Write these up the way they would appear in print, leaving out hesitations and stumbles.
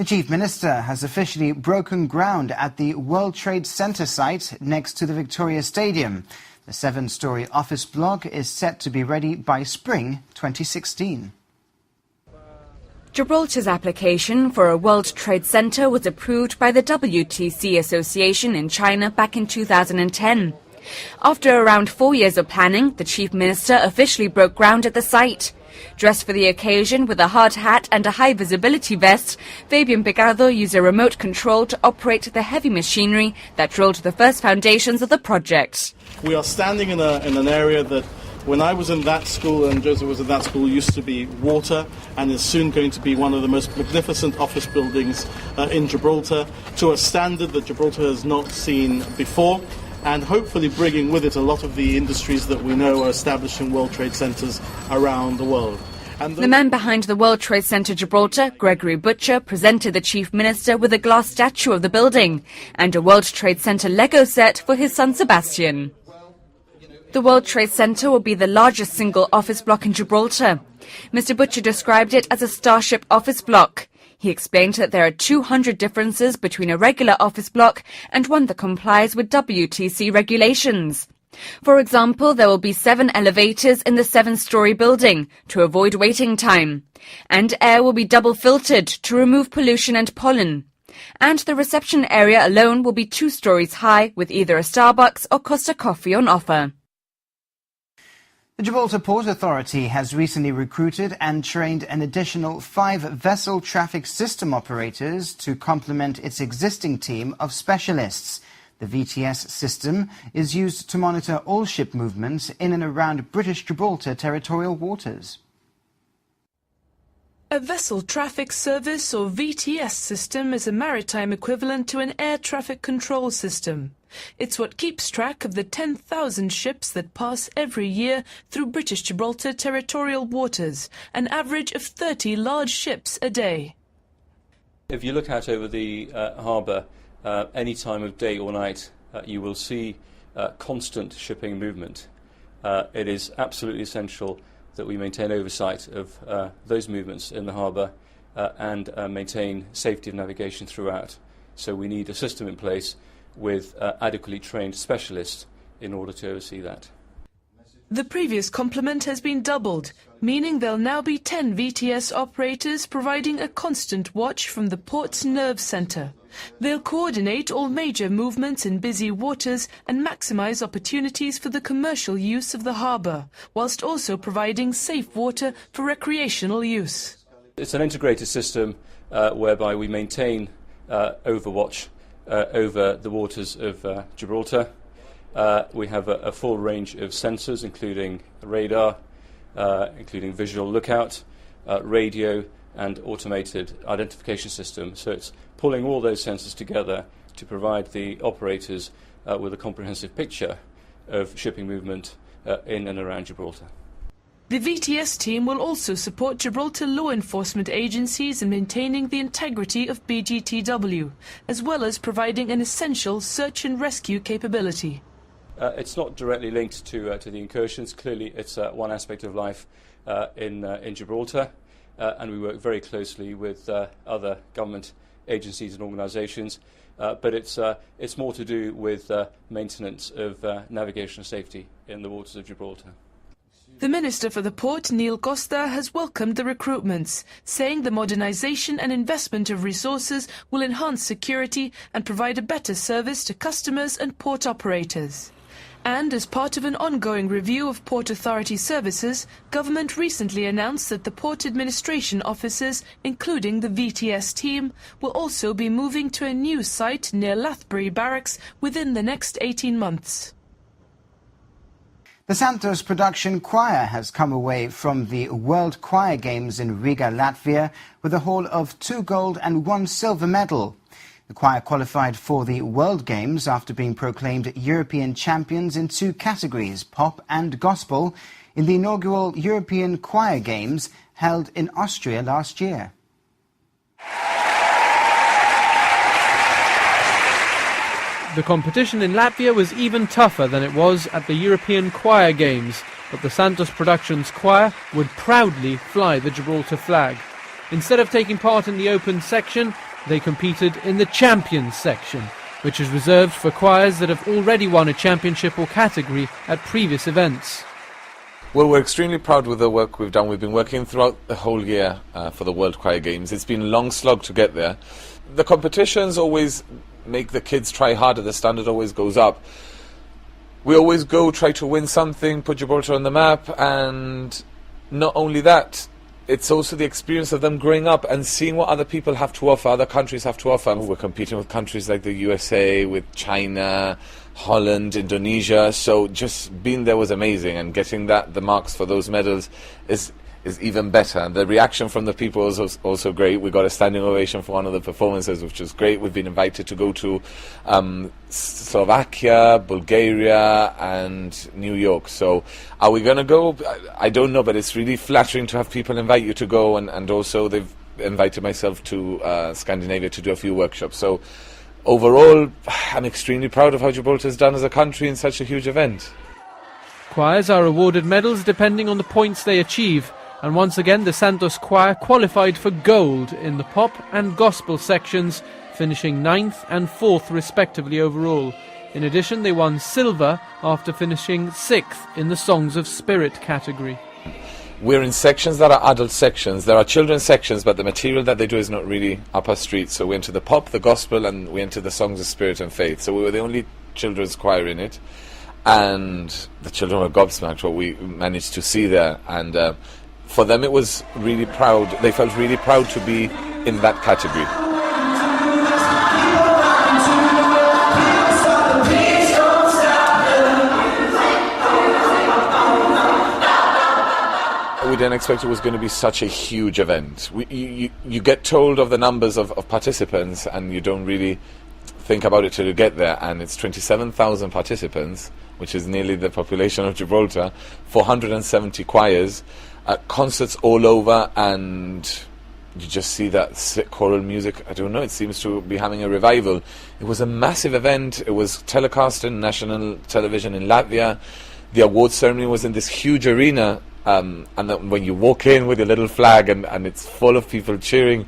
The Chief Minister has officially broken ground at the World Trade Center site next to the Victoria Stadium. The 7-storey office block is set to be ready by spring 2016. Gibraltar's application for a World Trade Center was approved by the WTC Association in China back in 2010. After around 4 years of planning, the Chief Minister officially broke ground at the site. Dressed for the occasion with a hard hat and a high-visibility vest, Fabian Picado used a remote control to operate the heavy machinery that drilled the first foundations of the project. We are standing in an area that, when I was in that school and Joseph was in that school, used to be water and is soon going to be one of the most magnificent office buildings in Gibraltar, to a standard that Gibraltar has not seen before, and hopefully bringing with it a lot of the industries that we know are establishing World Trade Centres around the world. The man behind the World Trade Center Gibraltar, Gregory Butcher, presented the Chief Minister with a glass statue of the building and a World Trade Center Lego set for his son Sebastian. The World Trade Center will be the largest single office block in Gibraltar. Mr. Butcher described it as a starship office block. He explained that there are 200 differences between a regular office block and one that complies with WTC regulations. For example, there will be 7 elevators in the 7-storey building to avoid waiting time, and air will be double filtered to remove pollution and pollen. And the reception area alone will be 2 stories high with either a Starbucks or Costa Coffee on offer. The Gibraltar Port Authority has recently recruited and trained an additional 5 vessel traffic system operators to complement its existing team of specialists. The VTS system is used to monitor all ship movements in and around British Gibraltar territorial waters. A vessel traffic service or VTS system is a maritime equivalent to an air traffic control system. It's what keeps track of the 10,000 ships that pass every year through British Gibraltar territorial waters, an average of 30 large ships a day. If you look out over the harbour any time of day or night, you will see constant shipping movement. It is absolutely essential that we maintain oversight of those movements in the harbour and maintain safety of navigation throughout. So we need a system in place with adequately trained specialists in order to oversee that. The previous complement has been doubled, meaning there'll now be 10 VTS operators providing a constant watch from the port's nerve centre. They'll coordinate all major movements in busy waters and maximise opportunities for the commercial use of the harbour, whilst also providing safe water for recreational use. It's an integrated system whereby we maintain overwatch over the waters of Gibraltar. We have a full range of sensors, including radar, including visual lookout, radio and automated identification system. So it's pulling all those sensors together to provide the operators with a comprehensive picture of shipping movement in and around Gibraltar. The VTS team will also support Gibraltar law enforcement agencies in maintaining the integrity of BGTW, as well as providing an essential search and rescue capability. It's not directly linked to the incursions. Clearly, it's one aspect of life in Gibraltar, and we work very closely with other government agencies and organisations. But it's more to do with maintenance of navigational safety in the waters of Gibraltar. The Minister for the Port, Neil Costa, has welcomed the recruitments, saying the modernisation and investment of resources will enhance security and provide a better service to customers and port operators. And as part of an ongoing review of Port Authority services, Government recently announced that the Port Administration offices, including the VTS team, will also be moving to a new site near Lathbury Barracks within the next 18 months. The Santos production choir has come away from the World Choir Games in Riga, Latvia, with a haul of 2 gold and 1 silver medal. The choir qualified for the World Games after being proclaimed European champions in 2 categories, pop and gospel, in the inaugural European Choir Games held in Austria last year. The competition in Latvia was even tougher than it was at the European Choir Games, but the Santos Productions choir would proudly fly the Gibraltar flag. Instead of taking part in the open section, They competed in the Champions section, which is reserved for choirs that have already won a championship or category at previous events. Well, we're extremely proud with the work we've done. We've been working throughout the whole year for the World Choir Games. It's been a long slog to get there. The competitions always make the kids try harder. The standard always goes up. We always go try to win something, put Gibraltar on the map, and not only that, it's also the experience of them growing up and seeing what other people have to offer, other countries have to offer. We're competing with countries like the USA, with China, Holland, Indonesia, so just being there was amazing, and getting the marks for those medals is even better. The reaction from the people was also great. We got a standing ovation for one of the performances, which was great. We've been invited to go to Slovakia, Bulgaria and New York. So are we going to go? I don't know, but it's really flattering to have people invite you to go, and also they've invited myself to Scandinavia to do a few workshops. So overall, I'm extremely proud of how Gibraltar has done as a country in such a huge event. Choirs are awarded medals depending on the points they achieve, and once again the Santos choir qualified for gold in the pop and gospel sections, finishing 9th and 4th respectively overall. In addition, they won silver after finishing 6th in the Songs of Spirit category. We're in sections that are adult sections. There are children's sections, but the material that they do is not really up our street. So we enter the pop, the gospel, and we enter the Songs of Spirit and Faith. So we were the only children's choir in it, and the children were gobsmacked what we managed to see there. And for them it was really proud. They felt really proud to be in that category. We didn't expect it was going to be such a huge event. You get told of the numbers of participants, and you don't really think about it till you get there, and it's 27,000 participants, which is nearly the population of Gibraltar, 470 choirs, concerts all over, and you just see that choral music. I don't know, it seems to be having a revival. It was a massive event. It was telecast on national television in Latvia. The award ceremony was in this huge arena, and then when you walk in with your little flag and it's full of people cheering,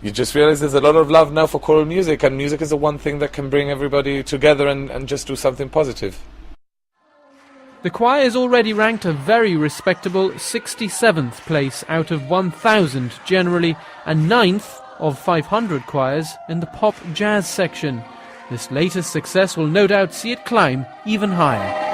you just realize there's a lot of love now for choral music, and music is the one thing that can bring everybody together and just do something positive. The choir is already ranked a very respectable 67th place out of 1,000 generally, and 9th of 500 choirs in the pop jazz section. This latest success will no doubt see it climb even higher.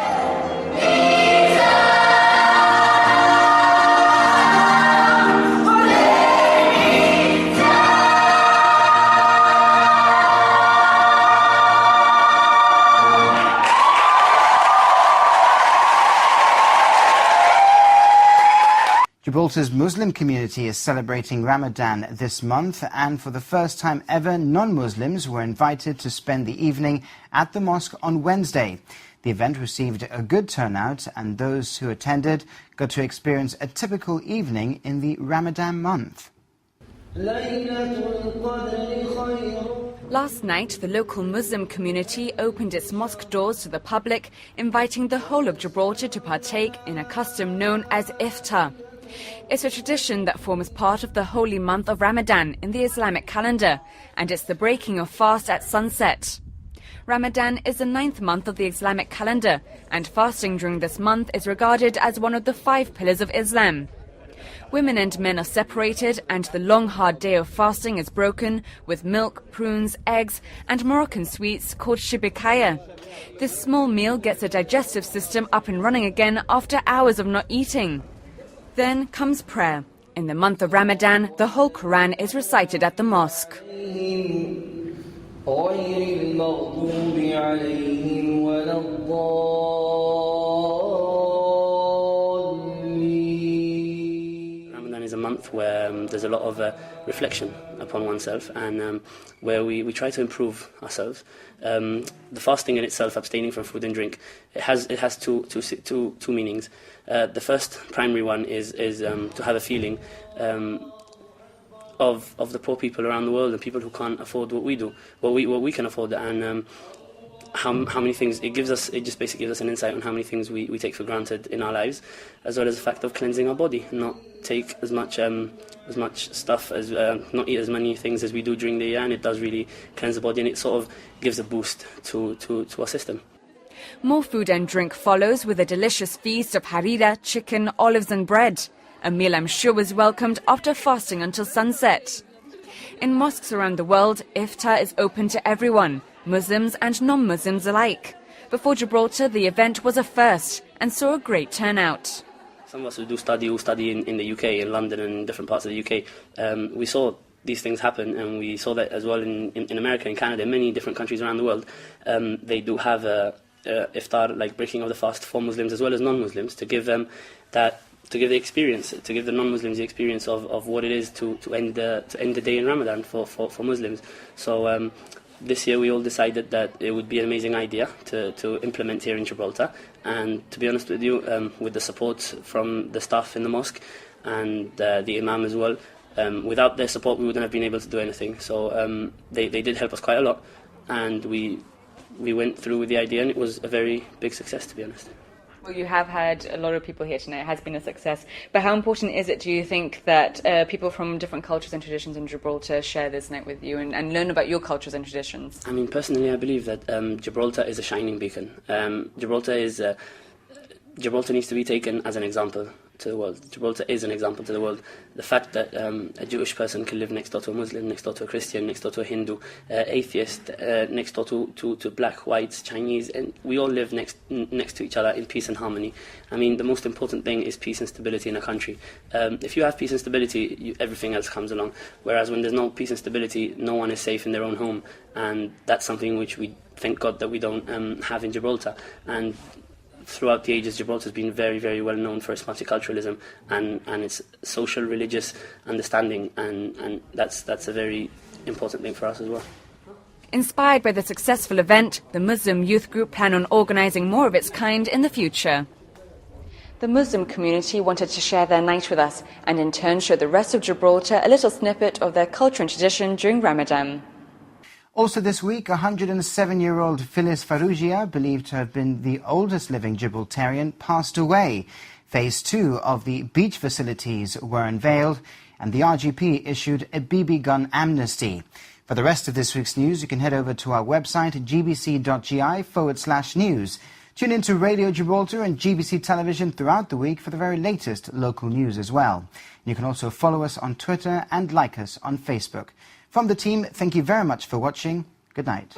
Gibraltar's Muslim community is celebrating Ramadan this month, and for the first time ever, non-Muslims were invited to spend the evening at the mosque on Wednesday. The event received a good turnout, and those who attended got to experience a typical evening in the Ramadan month. Last night, the local Muslim community opened its mosque doors to the public, inviting the whole of Gibraltar to partake in a custom known as iftar. It's a tradition that forms part of the holy month of Ramadan in the Islamic calendar, and it's the breaking of fast at sunset. Ramadan is the 9th month of the Islamic calendar, and fasting during this month is regarded as one of the 5 pillars of Islam. Women and men are separated, and the long hard day of fasting is broken with milk, prunes, eggs and Moroccan sweets called shibikaya. This small meal gets the digestive system up and running again after hours of not eating. Then comes prayer. In the month of Ramadan, the whole Quran is recited at the mosque. Ramadan is a month where there's a lot of reflection upon oneself, and where we try to improve ourselves. The fasting in itself, abstaining from food and drink, it has two meanings. The first primary one is to have a feeling of the poor people around the world, and people who can't afford what we do, what we can afford, and how many things it gives us. It just basically gives us an insight on how many things we take for granted in our lives, as well as the fact of cleansing our body, not take as much stuff as not eat as many things as we do during the year, and it does really cleanse the body, and it sort of gives a boost to our system. More food and drink follows with a delicious feast of harira, chicken, olives and bread. A meal I'm sure was welcomed after fasting until sunset. In mosques around the world, iftar is open to everyone, Muslims and non-Muslims alike. Before Gibraltar, the event was a first and saw a great turnout. Some of us who study in the UK, in London and different parts of the UK, we saw these things happen, and we saw that as well in America, in Canada, in many different countries around the world. They do have iftar, like breaking of the fast for Muslims as well as non-Muslims, to give them to give the non-Muslims the experience of what it is to end the day in Ramadan for Muslims. So this year we all decided that it would be an amazing idea to implement here in Gibraltar, and to be honest with you, with the support from the staff in the mosque and the imam as well, without their support we wouldn't have been able to do anything. So they did help us quite a lot, and we went through with the idea, and it was a very big success, to be honest. Well, you have had a lot of people here tonight. It has been a success. But how important is it, do you think, that people from different cultures and traditions in Gibraltar share this night with you and learn about your cultures and traditions? I mean, personally, I believe that Gibraltar is a shining beacon. Gibraltar needs to be taken as an example to the world. Gibraltar is an example to the world. The fact that a Jewish person can live next door to a Muslim, next door to a Christian, next door to a Hindu, atheist, next door to black, whites, Chinese, and we all live next to each other in peace and harmony. I mean, the most important thing is peace and stability in a country. If you have peace and stability, everything else comes along. Whereas when there's no peace and stability, no one is safe in their own home, and that's something which we thank God that we don't have in Gibraltar. And throughout the ages, Gibraltar has been very, very well known for its multiculturalism and its social, religious understanding, and that's a very important thing for us as well. Inspired by the successful event, the Muslim Youth Group plan on organising more of its kind in the future. The Muslim community wanted to share their night with us and in turn show the rest of Gibraltar a little snippet of their culture and tradition during Ramadan. Also this week, 107-year-old Phyllis Farrugia, believed to have been the oldest living Gibraltarian, passed away. Phase 2 of the beach facilities were unveiled, and the RGP issued a BB gun amnesty. For the rest of this week's news, you can head over to our website, gbc.gi/news. Tune into Radio Gibraltar and GBC Television throughout the week for the very latest local news as well. You can also follow us on Twitter and like us on Facebook. From the team, thank you very much for watching. Good night.